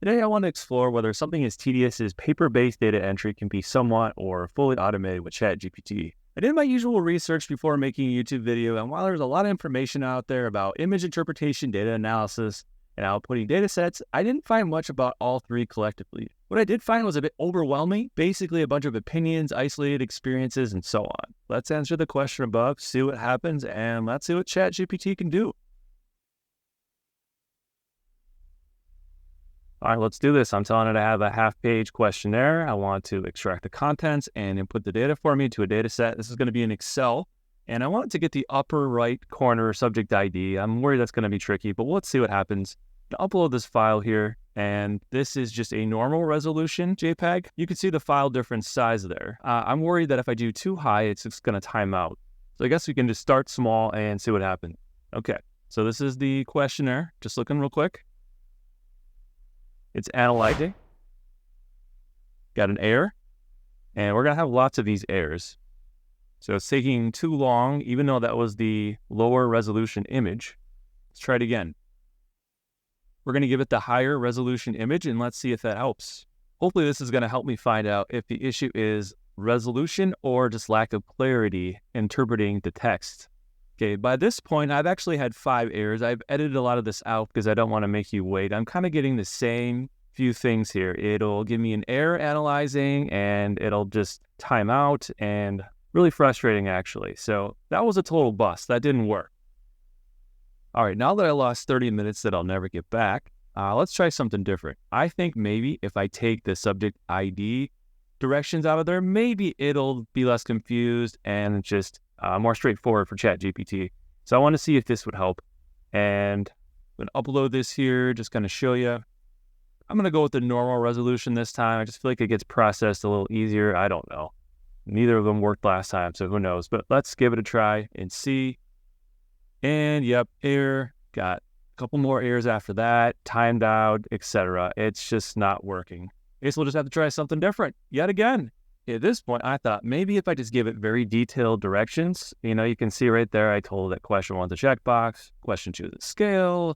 Today, I want to explore whether something as tedious as paper-based data entry can be somewhat or fully automated with ChatGPT. I did my usual research before making a YouTube video, and while there's a lot of information out there about image interpretation, data analysis, and outputting datasets, I didn't find much about all three collectively. What I did find was a bit overwhelming, basically a bunch of opinions, isolated experiences, and so on. Let's answer the question above, see what happens, and let's see what ChatGPT can do. All right, let's do this. I'm telling it to have a half-page questionnaire. I want to extract the contents and input the data for me to a data set. This is going to be in Excel, and I want it to get the upper right corner subject ID. I'm worried that's going to be tricky, but let's see what happens. I'll upload this file here, and this is just a normal resolution JPEG. You can see the file difference size there. I'm worried that if I do too high, it's just going to time out. So I guess we can just start small and see what happens. Okay, so this is the questionnaire. Just looking real quick. It's analyzing, got an error, and we're going to have lots of these errors. So it's taking too long, even though that was the lower resolution image. Let's try it again. We're going to give it the higher resolution image, and let's see if that helps. Hopefully this is going to help me find out if the issue is resolution or just lack of clarity interpreting the text. Okay, by this point, I've actually had 5 errors. I've edited a lot of this out because I don't want to make you wait. I'm kind of getting the same few things here. It'll give me an error analyzing, and it'll just time out, and really frustrating, actually. So that was a total bust. That didn't work. All right, now that I lost 30 minutes that I'll never get back, let's try something different. I think maybe if I take the subject ID directions out of there, maybe it'll be less confused and just more straightforward for ChatGPT. So I want to see if this would help. And I'm going to upload this here, just going to show you. I'm going to go with the normal resolution this time. I just feel like it gets processed a little easier. I don't know. Neither of them worked last time, so who knows. But let's give it a try and see. And yep, error. Got a couple more errors after that. Timed out, etc. It's just not working. I guess we'll just have to try something different yet again. At this point, I thought maybe if I just give it very detailed directions, you can see right there, I told it question 1 is a checkbox, question 2 is a scale,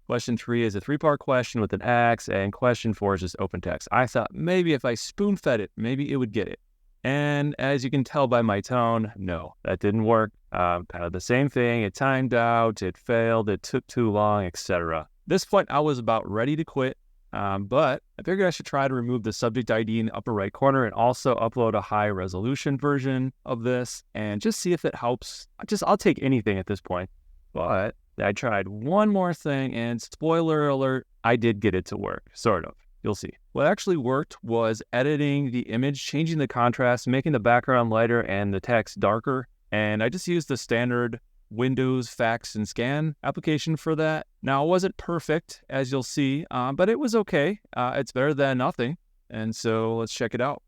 question 3 is a 3-part question with an X, and question 4 is just open text. I thought maybe if I spoon-fed it, maybe it would get it. And as you can tell by my tone, no, that didn't work. Kind of the same thing. It timed out, it failed, it took too long, etc. At this point, I was about ready to quit. But I figured I should try to remove the subject ID in the upper right corner and also upload a high resolution version of this and just see if it helps. I'll take anything at this point. But I tried one more thing, and spoiler alert, I did get it to work, sort of. You'll see. What actually worked was editing the image, changing the contrast, making the background lighter and the text darker. And I just used the standard Windows fax and scan application for that. Now, it wasn't perfect, as you'll see, but it was okay. It's better than nothing. And so let's check it out.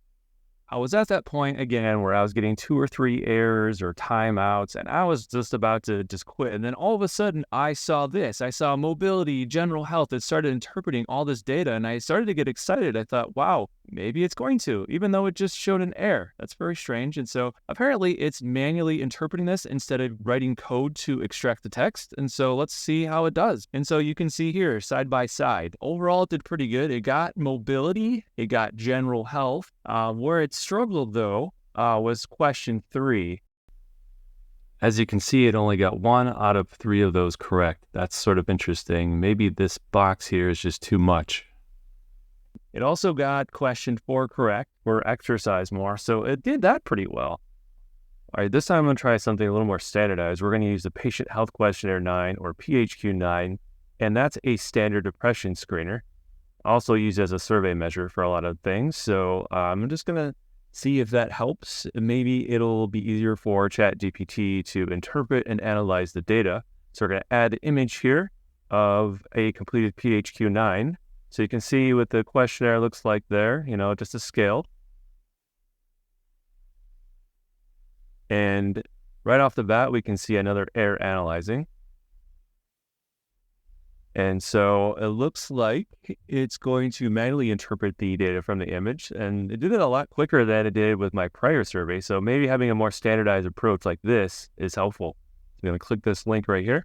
I was at that point again where I was getting 2 or 3 errors or timeouts, and I was just about to just quit. And then all of a sudden, I saw this. I saw mobility, general health. It started interpreting all this data, and I started to get excited. I thought, wow, maybe it's going to, even though it just showed an error. That's very strange. And so apparently it's manually interpreting this instead of writing code to extract the text. And so let's see how it does. And so you can see here, side by side. Overall, it did pretty good. It got mobility. It got general health. Where it struggled, though, was question 3. As you can see, it only got 1 out of 3 of those correct. That's sort of interesting. Maybe this box here is just too much. It also got question 4 correct for exercise more, so it did that pretty well. All right, this time I'm going to try something a little more standardized. We're going to use the Patient Health Questionnaire 9, or PHQ-9, and that's a standard depression screener. Also used as a survey measure for a lot of things. So I'm just going to see if that helps. Maybe it'll be easier for ChatGPT to interpret and analyze the data. So we're going to add an image here of a completed PHQ-9. So you can see what the questionnaire looks like there, just a scale. And right off the bat, we can see another error analyzing. And so it looks like it's going to manually interpret the data from the image, and it did it a lot quicker than it did with my prior survey. So maybe having a more standardized approach like this is helpful. I'm going to click this link right here.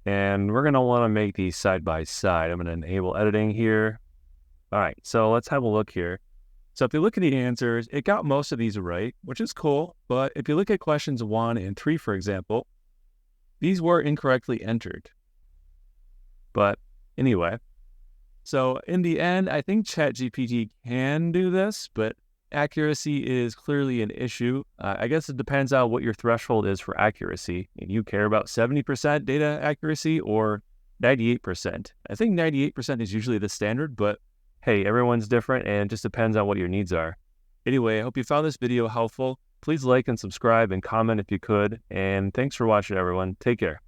And we're going to want to make these side by side. I'm going to enable editing here. All right, so let's have a look here. So if you look at the answers, it got most of these right, which is cool. But if you look at questions 1 and 3, for example, these were incorrectly entered. But anyway, so in the end, I think ChatGPT can do this, but accuracy is clearly an issue. I guess it depends on what your threshold is for accuracy. You care about 70% data accuracy or 98%. I think 98% is usually the standard, but hey, everyone's different and it just depends on what your needs are. Anyway, I hope you found this video helpful. Please like and subscribe and comment if you could. And thanks for watching, everyone. Take care.